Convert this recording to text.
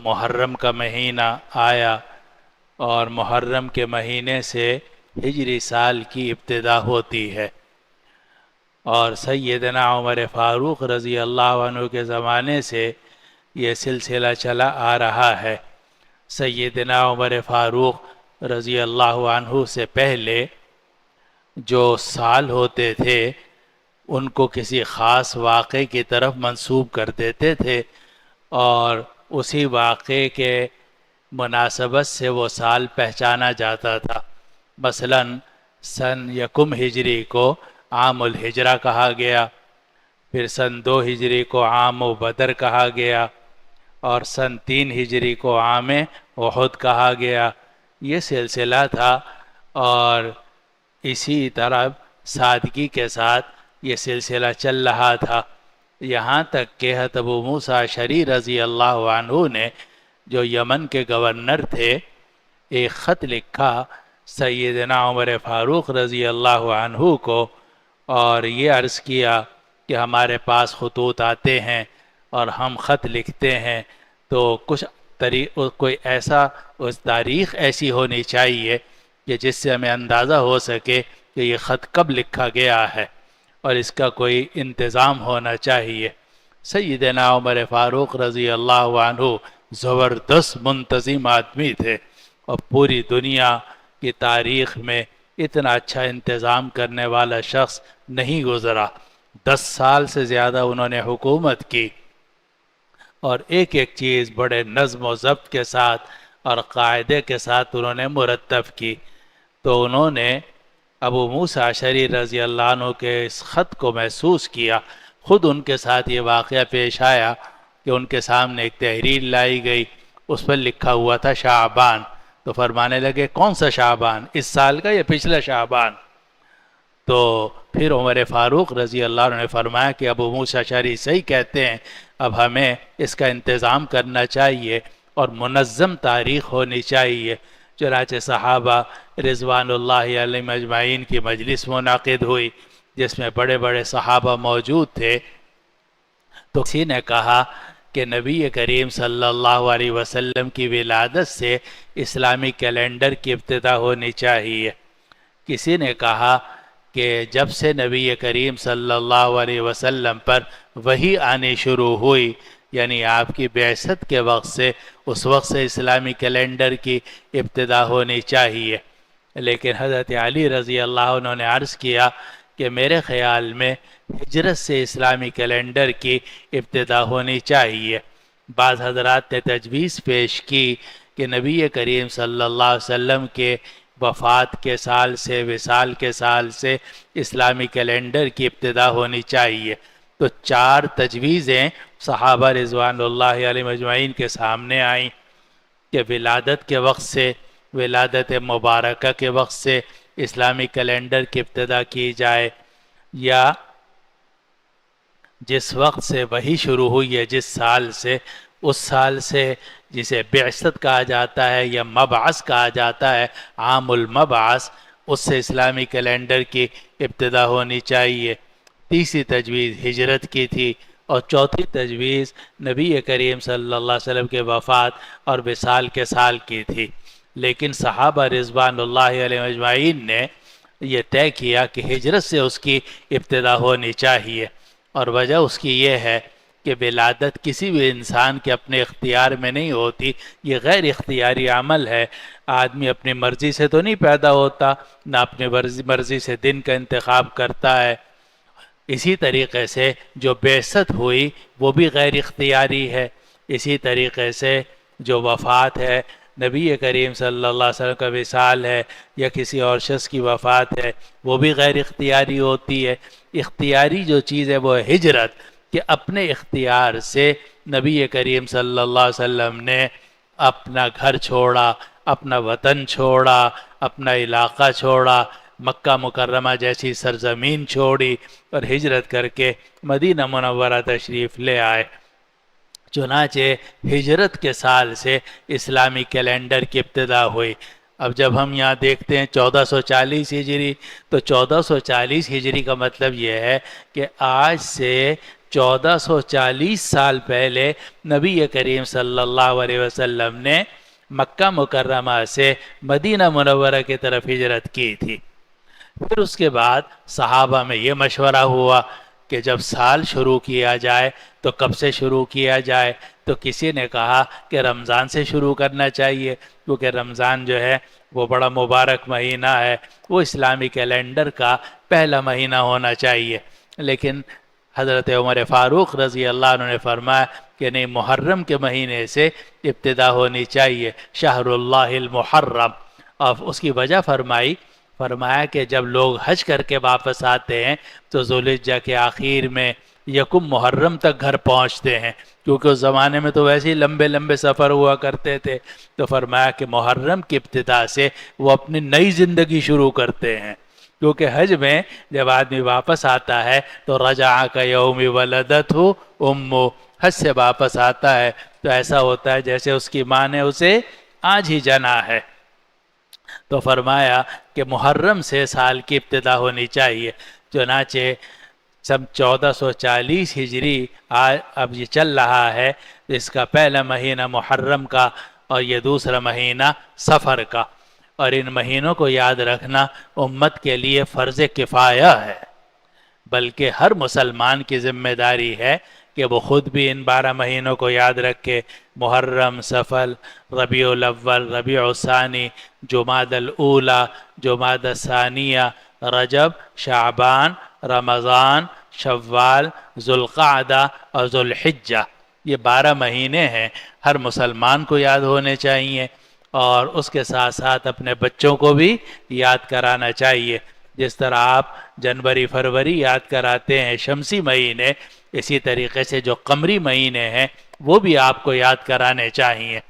محرم کا مہینہ آیا اور محرم کے مہینے سے ہجری سال کی ابتدا ہوتی ہے، اور سیدنا عمر فاروق رضی اللہ عنہ کے زمانے سے یہ سلسلہ چلا آ رہا ہے۔ سیدنا عمر فاروق رضی اللہ عنہ سے پہلے جو سال ہوتے تھے ان کو کسی خاص واقعے کی طرف منسوب کر دیتے تھے، اور اسی واقعے کے مناسبت سے وہ سال پہچانا جاتا تھا۔ مثلا سن یکم ہجری کو عام الہجرہ کہا گیا، پھر سن 2 ہجری کو عام و بدر کہا گیا، اور سن 3 ہجری کو عام احد کہا گیا۔ یہ سلسلہ تھا، اور اسی طرح سادگی کے ساتھ یہ سلسلہ چل رہا تھا، یہاں تک کہ حضرت ابو موسیٰ اشعری رضی اللہ عنہ نے جو یمن کے گورنر تھے ایک خط لکھا سیدنا عمر فاروق رضی اللہ عنہ کو، اور یہ عرض کیا کہ ہمارے پاس خطوط آتے ہیں اور ہم خط لکھتے ہیں تو کچھ کوئی ایسا تاریخ ایسی ہونی چاہیے کہ جس سے ہمیں اندازہ ہو سکے کہ یہ خط کب لکھا گیا ہے، اور اس کا کوئی انتظام ہونا چاہیے۔ سیدنا عمر فاروق رضی اللہ عنہ زبردست منتظم آدمی تھے، اور پوری دنیا کی تاریخ میں اتنا اچھا انتظام کرنے والا شخص نہیں گزرا۔ 10 سال سے زیادہ انہوں نے حکومت کی، اور ایک ایک چیز بڑے نظم و ضبط کے ساتھ اور قاعدے کے ساتھ انہوں نے مرتب کی۔ تو انہوں نے ابو موسیٰ اشعری رضی اللہ عنہ کے اس خط کو محسوس کیا، خود ان کے ساتھ یہ واقعہ پیش آیا کہ ان کے سامنے ایک تحریر لائی گئی، اس پر لکھا ہوا تھا شعبان، تو فرمانے لگے کون سا شعبان، اس سال کا یا پچھلا شعبان؟ تو پھر عمر فاروق رضی اللہ عنہ نے فرمایا کہ ابو موسیٰ اشعری صحیح کہتے ہیں، اب ہمیں اس کا انتظام کرنا چاہیے اور منظم تاریخ ہونی چاہیے۔ چنانچہ صحابہ رضوان اللہ علیہم اجمعین کی مجلس منعقد ہوئی جس میں بڑے بڑے صحابہ موجود تھے، تو کسی نے کہا کہ نبی کریم صلی اللہ علیہ وسلم کی ولادت سے اسلامی کیلنڈر کی ابتدا ہونی چاہیے۔ کسی نے کہا کہ جب سے نبی کریم صلی اللہ علیہ وسلم پر وحی آنی شروع ہوئی، یعنی آپ کی بعثت کے وقت سے، اس وقت سے اسلامی کیلنڈر کی ابتدا ہونی چاہیے۔ لیکن حضرت علی رضی اللہ عنہ نے عرض کیا کہ میرے خیال میں ہجرت سے اسلامی کیلنڈر کی ابتدا ہونی چاہیے۔ بعض حضرات نے تجویز پیش کی کہ نبی کریم صلی اللہ علیہ وسلم کے وفات کے سال سے، وصال کے سال سے اسلامی کیلنڈر کی ابتدا ہونی چاہیے۔ تو 4 تجویزیں صحابہ رضوان اللہ علیہ مجمعین کے سامنے آئیں کہ ولادت کے وقت سے، ولادت مبارکہ کے وقت سے اسلامی کیلنڈر کی ابتدا کی جائے، یا جس وقت سے وحی شروع ہوئی ہے، جس سال سے، اس سال سے جسے بعثت کہا جاتا ہے یا مبعث کہا جاتا ہے، عام المبعث، اس سے اسلامی کیلنڈر کی ابتدا ہونی چاہیے۔ تیسری تجویز ہجرت کی تھی، اور چوتھی تجویز نبی کریم صلی اللہ علیہ وسلم کے وفات اور وصال کے سال کی تھی۔ لیکن صحابہ رضوان اللہ علیہ اجمعین نے یہ طے کیا کہ ہجرت سے اس کی ابتدا ہونی چاہیے، اور وجہ اس کی یہ ہے کہ ولادت کسی بھی انسان کے اپنے اختیار میں نہیں ہوتی، یہ غیر اختیاری عمل ہے۔ آدمی اپنی مرضی سے تو نہیں پیدا ہوتا، نہ اپنی مرضی سے دن کا انتخاب کرتا ہے۔ اسی طریقے سے جو بعثت ہوئی وہ بھی غیر اختیاری ہے۔ اسی طریقے سے جو وفات ہے، نبی کریم صلی اللہ علیہ وسلم کا وصال ہے یا کسی اور شخص کی وفات ہے، وہ بھی غیر اختیاری ہوتی ہے۔ اختیاری جو چیز ہے وہ ہے ہجرت، کہ اپنے اختیار سے نبی کریم صلی اللہ علیہ وسلم نے اپنا گھر چھوڑا، اپنا وطن چھوڑا، اپنا علاقہ چھوڑا، مکہ مکرمہ جیسی سرزمین چھوڑی، اور ہجرت کر کے مدینہ منورہ تشریف لے آئے۔ چنانچہ ہجرت کے سال سے اسلامی کیلنڈر کی ابتدا ہوئی۔ اب جب ہم یہاں دیکھتے ہیں 1440 ہجری، تو 1440 ہجری کا مطلب یہ ہے کہ آج سے 1440 سال پہلے نبی کریم صلی اللہ علیہ وسلم نے مکہ مکرمہ سے مدینہ منورہ کی طرف ہجرت کی تھی۔ پھر اس کے بعد صحابہ میں یہ مشورہ ہوا کہ جب سال شروع کیا جائے تو کب سے شروع کیا جائے، تو کسی نے کہا کہ رمضان سے شروع کرنا چاہیے، کیونکہ رمضان جو ہے وہ بڑا مبارک مہینہ ہے، وہ اسلامی کیلنڈر کا پہلا مہینہ ہونا چاہیے۔ لیکن حضرت عمر فاروق رضی اللہ عنہ نے فرمایا کہ نہیں، محرم کے مہینے سے ابتدا ہونی چاہیے، شہر اللہ المحرم۔ اور اس کی وجہ فرمایا کہ جب لوگ حج کر کے واپس آتے ہیں تو ذوالحجہ کے آخر میں یکم محرم تک گھر پہنچتے ہیں، کیونکہ اس زمانے میں تو ویسے ہی لمبے لمبے سفر ہوا کرتے تھے، تو فرمایا کہ محرم کی ابتدا سے وہ اپنی نئی زندگی شروع کرتے ہیں، کیونکہ حج میں جب آدمی واپس آتا ہے تو رجع کا یوم ولدتہ امہ، حج سے واپس آتا ہے تو ایسا ہوتا ہے جیسے اس کی ماں نے اسے آج ہی جنا ہے۔ تو فرمایا کہ محرم سے سال کی ابتدا ہونی چاہیے۔ چنانچہ سب 1440 ہجری اب یہ چل رہا ہے، اس کا پہلا مہینہ محرم کا اور یہ دوسرا مہینہ صفر کا، اور ان مہینوں کو یاد رکھنا امت کے لیے فرض کفایہ ہے، بلکہ ہر مسلمان کی ذمہ داری ہے کہ وہ خود بھی ان 12 مہینوں کو یاد رکھے، محرم، صفر، ربیع الاول، ربیع الثانی، جمادی الاولی، جمادی الثانیہ، رجب، شعبان، رمضان، شوال، ذوالقعدہ اور ذوالحجہ، یہ 12 مہینے ہیں، ہر مسلمان کو یاد ہونے چاہیے، اور اس کے ساتھ ساتھ اپنے بچوں کو بھی یاد کرانا چاہیے۔ جس طرح آپ جنوری فروری یاد کراتے ہیں شمسی مہینے، اسی طریقے سے جو قمری مہینے ہیں وہ بھی آپ کو یاد کرانے چاہیے۔